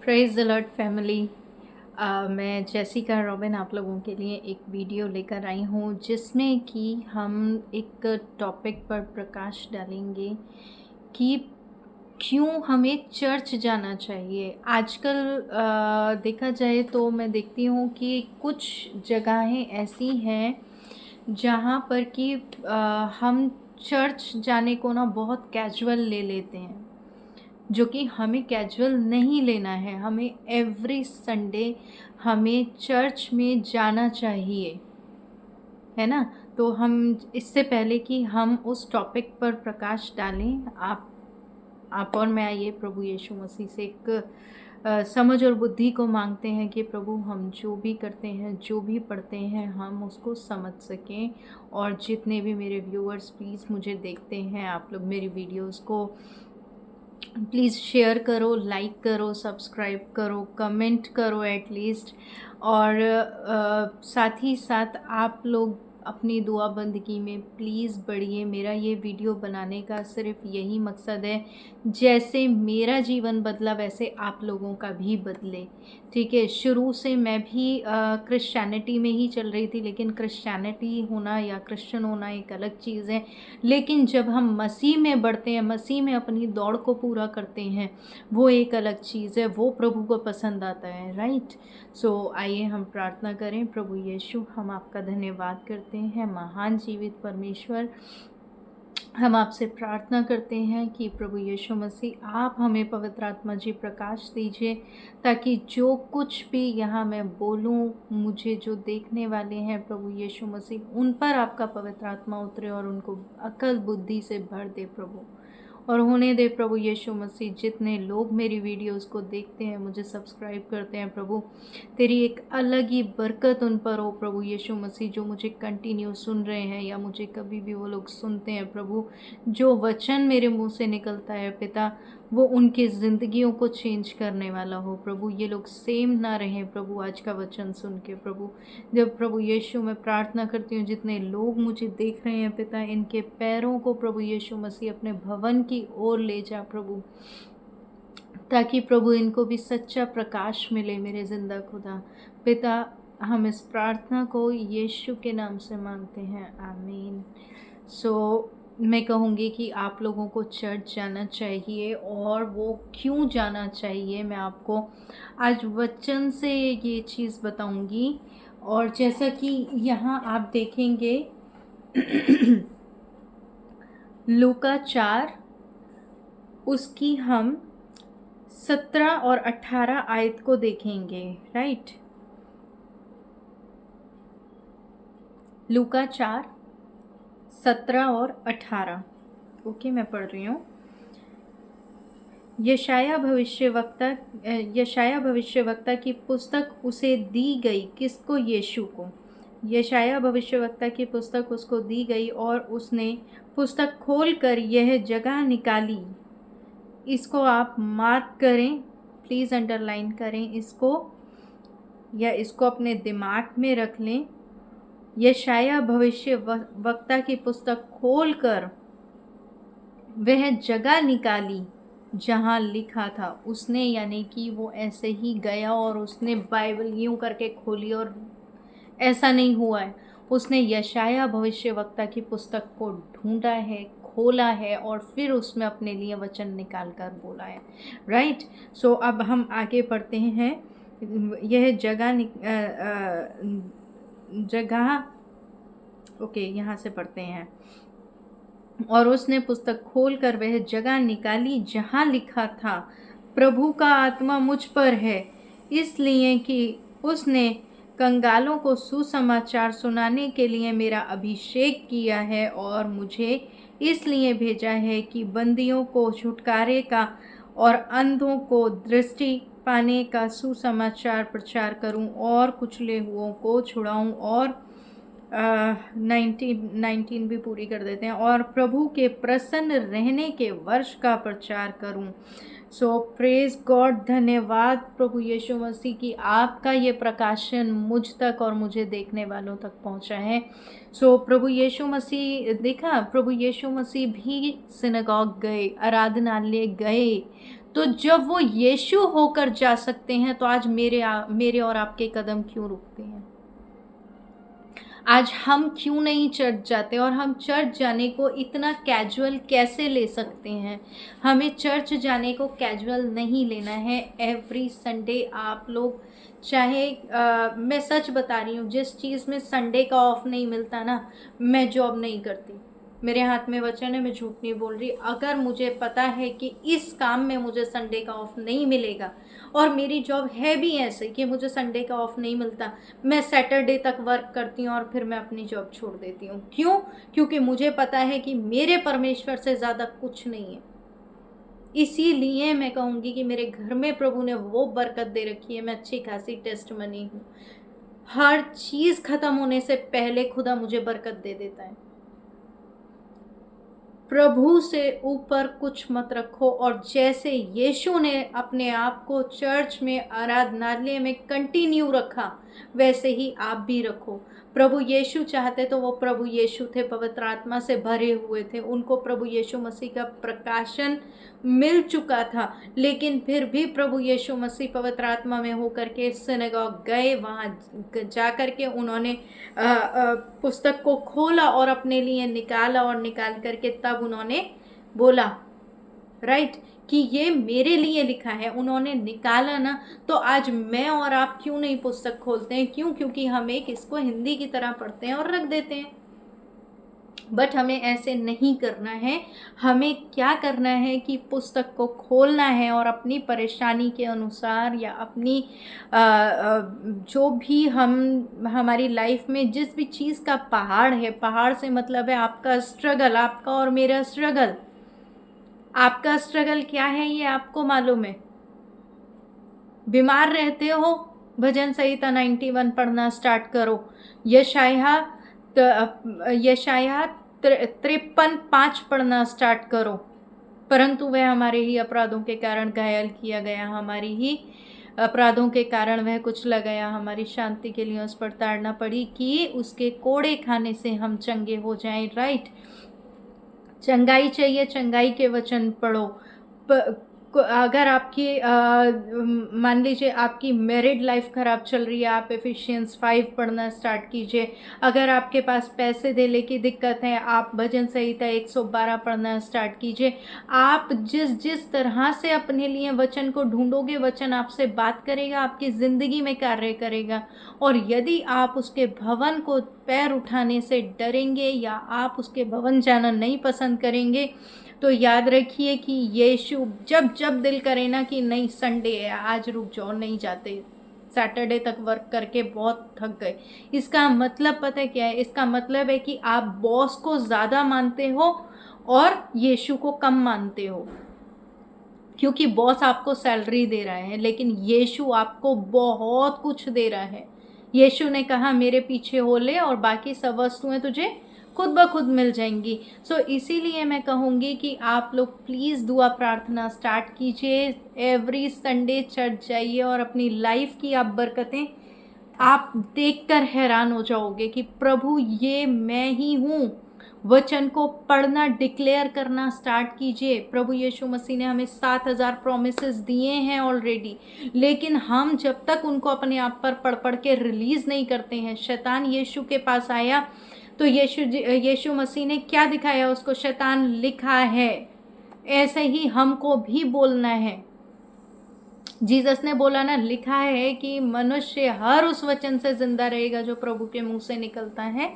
Praise the Lord family. मैं Jessica robin आप लोगों के लिए एक वीडियो लेकर आई हूँ जिसमें कि हम एक टॉपिक पर प्रकाश डालेंगे कि क्यों हमें चर्च जाना चाहिए। आजकल देखा जाए तो मैं देखती हूँ कि कुछ जगहें ऐसी हैं जहाँ पर कि हम चर्च जाने को ना बहुत कैजुअल ले लेते हैं, जो कि हमें कैजुअल नहीं लेना है। हमें एवरी संडे हमें चर्च में जाना चाहिए, है ना? तो हम इससे पहले कि हम उस टॉपिक पर प्रकाश डालें, आप और मैं आइए प्रभु यीशु मसीह से एक समझ और बुद्धि को मांगते हैं कि प्रभु हम जो भी करते हैं, जो भी पढ़ते हैं, हम उसको समझ सकें। और जितने भी मेरे व्यूअर्स प्लीज़ मुझे देखते हैं, आप लोग मेरी वीडियोस को प्लीज़ शेयर करो, लाइक करो, सब्सक्राइब करो, कमेंट करो एटलीस्ट। और साथ ही साथ आप लोग अपनी दुआ बंदगी में प्लीज़ बढ़िए। मेरा ये वीडियो बनाने का सिर्फ यही मकसद है, जैसे मेरा जीवन बदला वैसे आप लोगों का भी बदले। ठीक है, शुरू से मैं भी क्रिश्चियनिटी में ही चल रही थी, लेकिन क्रिश्चियनिटी होना या क्रिश्चियन होना एक अलग चीज़ है। लेकिन जब हम मसीह में बढ़ते हैं, मसीह में अपनी दौड़ को पूरा करते हैं, वो एक अलग चीज़ है, वो प्रभु को पसंद आता है, राइट? सो आइए हम प्रार्थना करें। प्रभु यीशु, हम आपका धन्यवाद करते हैं, महान जीवित परमेश्वर। हम आपसे प्रार्थना करते हैं कि प्रभु यीशु मसीह आप हमें पवित्र आत्मा जी प्रकाश दीजिए, ताकि जो कुछ भी यहाँ मैं बोलूँ, मुझे जो देखने वाले हैं प्रभु यीशु मसीह, उन पर आपका पवित्र आत्मा उतरे और उनको अकल बुद्धि से भर दे प्रभु। और होने दे प्रभु यीशु मसीह, जितने लोग मेरी वीडियोस को देखते हैं, मुझे सब्सक्राइब करते हैं प्रभु, तेरी एक अलग ही बरकत उन पर हो प्रभु यीशु मसीह, जो मुझे कंटिन्यू सुन रहे हैं या मुझे कभी भी वो लोग सुनते हैं प्रभु। जो वचन मेरे मुंह से निकलता है पिता, वो उनकी ज़िंदगियों को चेंज करने वाला हो प्रभु। ये लोग सेम ना रहें प्रभु आज का वचन सुन के प्रभु। जब प्रभु यीशु मैं प्रार्थना करती हूँ, जितने लोग मुझे देख रहे हैं पिता, इनके पैरों को प्रभु यीशु मसीह अपने भवन की ओर ले जा प्रभु, ताकि प्रभु इनको भी सच्चा प्रकाश मिले मेरे ज़िंदा खुदा। पिता, हम इस प्रार्थना को यीशु के नाम से मांगते हैं, आमीन। मैं कहूँगी कि आप लोगों को चर्च जाना चाहिए, और वो क्यों जाना चाहिए मैं आपको आज वचन से ये चीज़ बताऊँगी। और जैसा कि यहाँ आप देखेंगे लूका 4 उसकी हम 17 और 18 आयत को देखेंगे, राइट? लूका 4 17 और 18। ओके, मैं पढ़ रही हूँ। यशाया भविष्यवक्ता की पुस्तक उसे दी गई। किसको? यीशु को। यशाया भविष्यवक्ता की पुस्तक उसको दी गई और उसने पुस्तक खोलकर यह जगह निकाली। इसको आप मार्क करें, प्लीज़ अंडरलाइन करें इसको, या इसको अपने दिमाग में रख लें। यशाया भविष्यवक्ता की पुस्तक खोलकर वह जगह निकाली जहाँ लिखा था। उसने, यानी कि वो ऐसे ही गया और उसने बाइबल यूँ करके खोली, और ऐसा नहीं हुआ है। उसने यशाया भविष्यवक्ता की पुस्तक को ढूंढा है, खोला है, और फिर उसमें अपने लिए वचन निकाल कर बोला है, राइट? सो अब हम आगे पढ़ते हैं। यह जगह ओके, यहाँ से पढ़ते हैं। और उसने पुस्तक खोलकर वह जगह निकाली जहाँ लिखा था, प्रभु का आत्मा मुझ पर है, इसलिए कि उसने कंगालों को सुसमाचार सुनाने के लिए मेरा अभिषेक किया है, और मुझे इसलिए भेजा है कि बंदियों को छुटकारे का और अंधों को दृष्टि पाने का सुसमाचार प्रचार करूं, और कुचले हुओं को छुड़ाऊं, और 19 भी पूरी कर देते हैं, और प्रभु के प्रसन्न रहने के वर्ष का प्रचार करूं। सो प्रेज गॉड, धन्यवाद प्रभु यीशु मसीह की आपका ये प्रकाशन मुझ तक और मुझे देखने वालों तक पहुंचा है। प्रभु यीशु मसीह, देखा, प्रभु यीशु मसीह भी सिनेगॉग गए, आराधनालय गए, तो जब वो यीशु होकर जा सकते हैं, तो आज मेरे और आपके कदम क्यों रुकते हैं? आज हम क्यों नहीं चर्च जाते? और हम चर्च जाने को इतना कैजुअल कैसे ले सकते हैं? हमें चर्च जाने को कैजुअल नहीं लेना है। एवरी संडे आप लोग, चाहे मैं सच बता रही हूँ, जिस चीज़ में संडे का ऑफ नहीं मिलता ना, मैं जॉब नहीं करती। मेरे हाथ में वचन है, मैं झूठ नहीं बोल रही। अगर मुझे पता है कि इस काम में मुझे संडे का ऑफ नहीं मिलेगा, और मेरी जॉब है भी ऐसे कि मुझे संडे का ऑफ नहीं मिलता, मैं सैटरडे तक वर्क करती हूँ और फिर मैं अपनी जॉब छोड़ देती हूँ। क्यों? क्योंकि मुझे पता है कि मेरे परमेश्वर से ज़्यादा कुछ नहीं है। इसीलिए मैं कहूँगी कि मेरे घर में प्रभु ने वो बरकत दे रखी है, मैं अच्छी खासी टेस्टमनी हूँ। हर चीज़ ख़त्म होने से पहले खुदा मुझे बरकत दे देता है। प्रभु से ऊपर कुछ मत रखो, और जैसे यीशु ने अपने आप को चर्च में, आराधनालय में कंटिन्यू रखा, वैसे ही आप भी रखो। प्रभु यीशु चाहते तो वो प्रभु यीशु थे, पवित्र आत्मा से भरे हुए थे, उनको प्रभु यीशु मसीह का प्रकाशन मिल चुका था, लेकिन फिर भी प्रभु यीशु मसीह पवित्र आत्मा में होकर के सिनेगॉग गए। वहाँ जा कर के उन्होंने पुस्तक को खोला और अपने लिए निकाला, और निकाल करके तब उन्होंने बोला, राइट, कि ये मेरे लिए लिखा है। उन्होंने निकाला ना, तो आज मैं और आप क्यों नहीं पुस्तक खोलते हैं? क्यों? क्योंकि हम एक इसको हिंदी की तरह पढ़ते हैं और रख देते हैं। बट हमें ऐसे नहीं करना है। हमें क्या करना है कि पुस्तक को खोलना है और अपनी परेशानी के अनुसार, या अपनी जो भी हमारी लाइफ में जिस भी चीज़ का पहाड़ है, पहाड़ से मतलब है आपका स्ट्रगल, आपका और मेरा स्ट्रगल। आपका स्ट्रगल क्या है ये आपको मालूम है। बीमार रहते हो, भजन संहिता 91 पढ़ना स्टार्ट करो। यशाया 53:5 पढ़ना स्टार्ट करो। परंतु वह हमारे ही अपराधों के कारण घायल किया गया, हमारी ही अपराधों के कारण वह कुचला गया, हमारी शांति के लिए उस पर ताड़ना पड़ी, कि उसके कोड़े खाने से हम चंगे हो जाएं। राइट, चंगाई चाहिए, चंगाई के वचन पढ़ो। अगर आपकी मान लीजिए आपकी मैरिड लाइफ ख़राब चल रही है, आप एफिशिएंस 5 पढ़ना स्टार्ट कीजिए। अगर आपके पास पैसे देने की दिक्कत है, आप भजन संहिता 112 पढ़ना स्टार्ट कीजिए। आप जिस तरह से अपने लिए वचन को ढूंढोगे, वचन आपसे बात करेगा, आपकी ज़िंदगी में कार्य करेगा। और यदि आप उसके भवन को पैर उठाने से डरेंगे, या आप उसके भवन जाना नहीं पसंद करेंगे, तो याद रखिए कि यीशु जब दिल करे ना कि नहीं संडे है, आज रुक जाओ, नहीं जाते, सैटरडे तक वर्क करके बहुत थक गए, इसका मतलब पता है क्या है? इसका मतलब है कि आप बॉस को ज़्यादा मानते हो और यीशु को कम मानते हो। क्योंकि बॉस आपको सैलरी दे रहा है, लेकिन यीशु आपको बहुत कुछ दे रहा है। यीशु ने कहा मेरे पीछे हो ले, और बाकी सब वस्तुएं तुझे खुद ब खुद मिल जाएंगी। सो इसीलिए मैं कहूँगी कि आप लोग प्लीज़ दुआ प्रार्थना स्टार्ट कीजिए। एवरी संडे चर्च जाइए, और अपनी लाइफ की आप बरकतें आप देखकर हैरान हो जाओगे कि प्रभु ये मैं ही हूँ। वचन को पढ़ना, डिक्लेयर करना स्टार्ट कीजिए। प्रभु यीशु मसीह ने हमें 7000 प्रोमिसेस दिए हैं ऑलरेडी, लेकिन हम जब तक उनको अपने आप पर पढ़ पढ़ के रिलीज़ नहीं करते हैं, शैतान यीशु के पास आया तो यीशु मसीह ने क्या दिखाया उसको? शैतान लिखा है। ऐसे ही हमको भी बोलना है। जीसस ने बोला ना, लिखा है कि मनुष्य हर उस वचन से जिंदा रहेगा जो प्रभु के मुंह से निकलता है।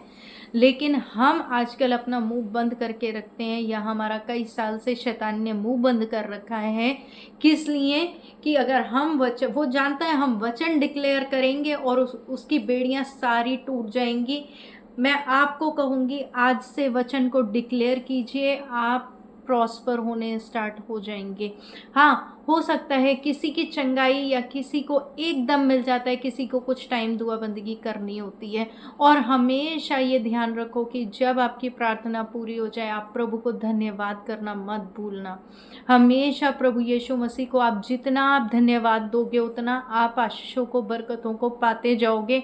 लेकिन हम आजकल अपना मुंह बंद करके रखते हैं, या हमारा कई साल से शैतान ने मुंह बंद कर रखा है। किस लिए? कि अगर हम वो जानता है हम वचन डिक्लेयर करेंगे और उसकी बेड़ियां सारी टूट जाएंगी। मैं आपको कहूँगी आज से वचन को डिक्लेयर कीजिए, आप प्रॉस्पर होने स्टार्ट हो जाएंगे। हाँ, हो सकता है किसी की चंगाई या किसी को एकदम मिल जाता है, किसी को कुछ टाइम दुआ बंदगी करनी होती है। और हमेशा ये ध्यान रखो कि जब आपकी प्रार्थना पूरी हो जाए, आप प्रभु को धन्यवाद करना मत भूलना। हमेशा प्रभु यीशु मसीह को आप जितना आप धन्यवाद दोगे, उतना आप आशीषों को, बरकतों को पाते जाओगे।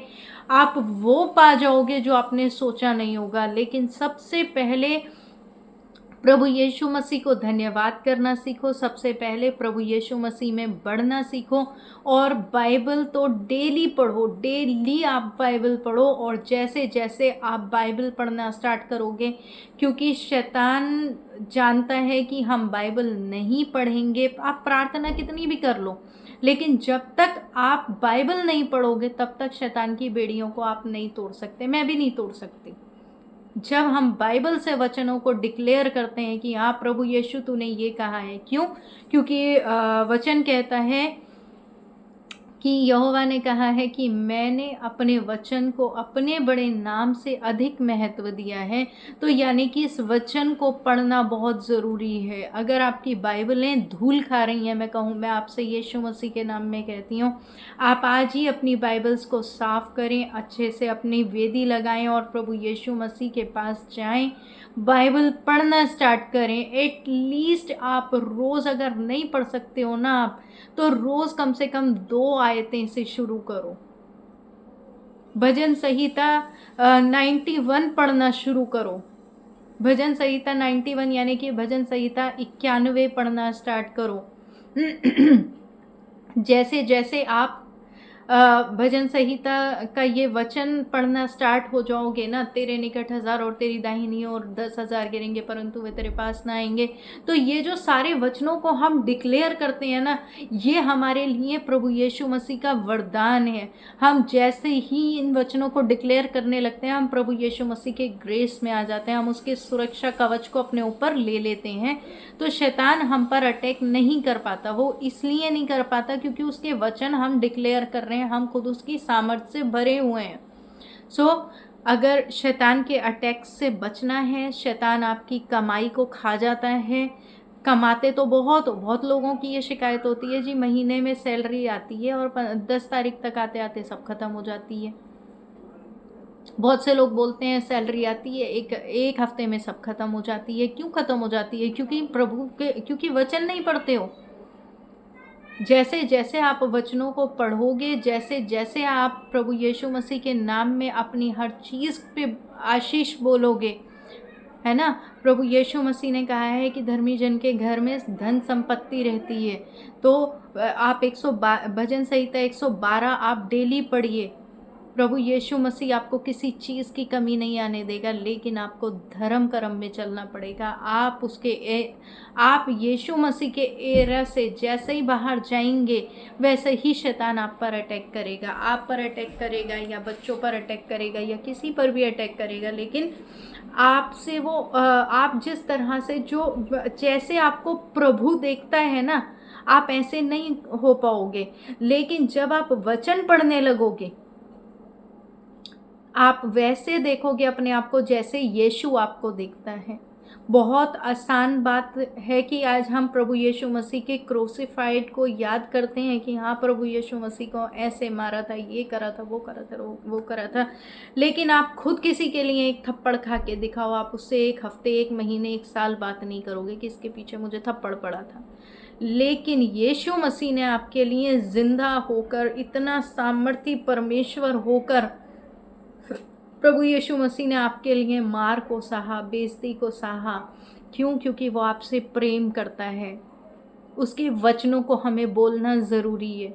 आप वो पा जाओगे जो आपने सोचा नहीं होगा। लेकिन सबसे पहले प्रभु यीशु मसीह को धन्यवाद करना सीखो। सबसे पहले प्रभु यीशु मसीह में बढ़ना सीखो और बाइबल तो डेली पढ़ो, डेली आप बाइबल पढ़ो। और जैसे जैसे आप बाइबल पढ़ना स्टार्ट करोगे, क्योंकि शैतान जानता है कि हम बाइबल नहीं पढ़ेंगे, आप प्रार्थना कितनी भी कर लो, लेकिन जब तक आप बाइबल नहीं पढ़ोगे तब तक शैतान की बेड़ियों को आप नहीं तोड़ सकते, मैं भी नहीं तोड़ सकती। जब हम बाइबल से वचनों को डिक्लेयर करते हैं कि हाँ प्रभु यीशु तूने ये कहा है, क्यों? क्योंकि वचन कहता है कि यहोवा ने कहा है कि मैंने अपने वचन को अपने बड़े नाम से अधिक महत्व दिया है। तो यानी कि इस वचन को पढ़ना बहुत ज़रूरी है। अगर आपकी बाइबलें धूल खा रही हैं, मैं आपसे यीशु मसीह के नाम में कहती हूँ, आप आज ही अपनी बाइबल्स को साफ़ करें, अच्छे से अपनी वेदी लगाएं और प्रभु यीशु मसीह के पास जाएं, बाइबल पढ़ना स्टार्ट करें। एटलीस्ट आप रोज़, अगर नहीं पढ़ सकते हो ना आप, तो रोज़ कम से कम 2 आयतें से शुरू करो। भजन संहिता 91 पढ़ना शुरू करो। भजन संहिता 91 यानी कि भजन संहिता 91 पढ़ना स्टार्ट करो। जैसे जैसे आप भजन संहिता का ये वचन पढ़ना स्टार्ट हो जाओगे ना, तेरे निकट 1000 और तेरी दाहिनी ओर 10,000 गिरेंगे परंतु वे तेरे पास ना आएंगे। तो ये जो सारे वचनों को हम डिक्लेयर करते हैं ना, ये हमारे लिए प्रभु यीशु मसीह का वरदान है। हम जैसे ही इन वचनों को डिक्लेयर करने लगते हैं, हम प्रभु यीशु मसीह के ग्रेस में आ जाते हैं, हम उसके सुरक्षा कवच को अपने ऊपर ले लेते हैं। तो शैतान हम पर अटैक नहीं कर पाता। वो इसलिए नहीं कर पाता क्योंकि उसके वचन हम डिक्लेयर कर रहे हैं, हम खुद उसकी सामर्थ्य से भरे हुए हैं। सो अगर शैतान के अटैक से बचना है, शैतान आपकी कमाई को खा जाता है। कमाते तो बहुत लोगों की ये शिकायत होती है जी, महीने में सैलरी आती है और 10 तारीख तक आते आते सब खत्म हो जाती है। बहुत से लोग बोलते हैं सैलरी आती है, एक हफ्ते में सब खत्म हो जाती है। क्यों खत्म हो जाती है? क्योंकि वचन नहीं पढ़ते हो। जैसे जैसे आप वचनों को पढ़ोगे, जैसे जैसे आप प्रभु यीशु मसीह के नाम में अपनी हर चीज़ पे आशीष बोलोगे, है ना। प्रभु यीशु मसीह ने कहा है कि धर्मी जन के घर में धन संपत्ति रहती है। तो आप भजन संहिता 112 आप डेली पढ़िए। प्रभु यीशु मसीह आपको किसी चीज़ की कमी नहीं आने देगा, लेकिन आपको धर्म कर्म में चलना पड़ेगा। आप यीशु मसीह के एरा से जैसे ही बाहर जाएंगे, वैसे ही शैतान आप पर अटैक करेगा। आप पर अटैक करेगा या बच्चों पर अटैक करेगा या किसी पर भी अटैक करेगा, लेकिन आपसे वो आप जिस तरह से जैसे आपको प्रभु देखता है ना, आप ऐसे नहीं हो पाओगे। लेकिन जब आप वचन पढ़ने लगोगे, आप वैसे देखोगे अपने आप को जैसे यीशु आपको देखता है। बहुत आसान बात है कि आज हम प्रभु यीशु मसीह के क्रूसिफाइड को याद करते हैं कि हाँ प्रभु यीशु मसीह को ऐसे मारा था, ये करा था, वो करा था, वो करा था। लेकिन आप खुद किसी के लिए एक थप्पड़ खा के दिखाओ, आप उससे 1 हफ्ते, 1 महीने, 1 साल बात नहीं करोगे कि इसके पीछे मुझे थप्पड़ पड़ा था। लेकिन यीशु मसीह ने आपके लिए जिंदा होकर, इतना सामर्थी परमेश्वर होकर, प्रभु यीशु मसीह ने आपके लिए मार को सहा, बेइज्जती को सहा। क्यों? क्योंकि वो आपसे प्रेम करता है। उसके वचनों को हमें बोलना ज़रूरी है।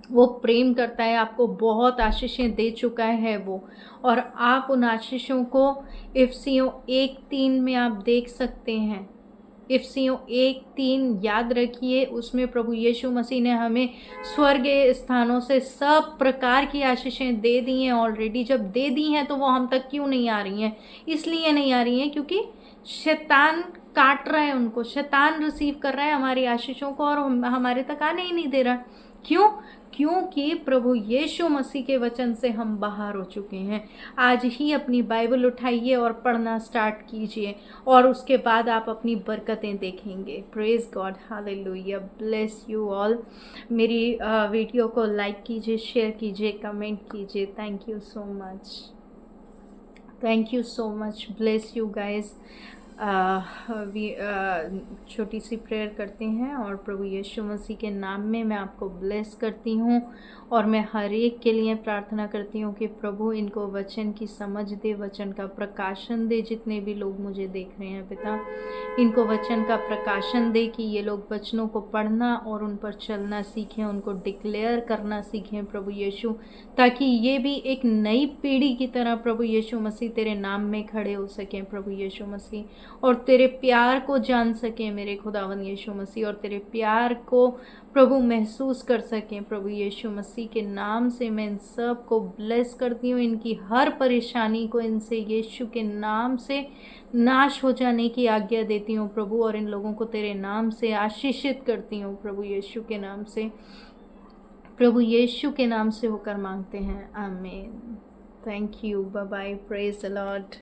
वो प्रेम करता है, आपको बहुत आशीषें दे चुका है वो, और आप उन आशीषों को इफिसियों 1:3 में आप देख सकते हैं। इफिसियों 1:3 याद रखिए, उसमें प्रभु यीशु मसीह ने हमें स्वर्गीय स्थानों से सब प्रकार की आशीषें दे दी हैं ऑलरेडी। जब दे दी हैं तो वो हम तक क्यों नहीं आ रही हैं? इसलिए नहीं आ रही हैं क्योंकि शैतान काट रहा है उनको, शैतान रिसीव कर रहा है हमारी आशीषों को और हमारे तक आने ही नहीं दे रहा। क्यों? क्योंकि प्रभु यीशु मसीह के वचन से हम बाहर हो चुके हैं। आज ही अपनी बाइबल उठाइए और पढ़ना स्टार्ट कीजिए, और उसके बाद आप अपनी बरकतें देखेंगे। Praise God, hallelujah, bless you all. मेरी वीडियो को लाइक कीजिए, शेयर कीजिए, कमेंट कीजिए। Thank you so much, thank you so much, bless you guys. छोटी सी प्रेयर करते हैं और प्रभु यीशु मसीह के नाम में मैं आपको ब्लेस करती हूँ और मैं हर एक के लिए प्रार्थना करती हूँ कि प्रभु इनको वचन की समझ दे, वचन का प्रकाशन दे। जितने भी लोग मुझे देख रहे हैं पिता, इनको वचन का प्रकाशन दे कि ये लोग वचनों को पढ़ना और उन पर चलना सीखें, उनको डिक्लेयर करना सीखें प्रभु यीशु, ताकि ये भी एक नई पीढ़ी की तरह प्रभु यीशु मसीह तेरे नाम में खड़े हो सकें प्रभु यीशु मसीह, और तेरे प्यार को जान सकें मेरे खुदावन यीशु मसीह, और तेरे प्यार को प्रभु महसूस कर सकें प्रभु यीशु मसीह के नाम से। मैं इन सब को ब्लेस करती हूँ, इनकी हर परेशानी को इनसे यीशु के नाम से नाश हो जाने की आज्ञा देती हूँ प्रभु, और इन लोगों को तेरे नाम से आशीषित करती हूँ प्रभु यीशु के नाम से। प्रभु यीशु के नाम से होकर मांगते हैं, आमीन। Thank you, bye bye, praise the Lord.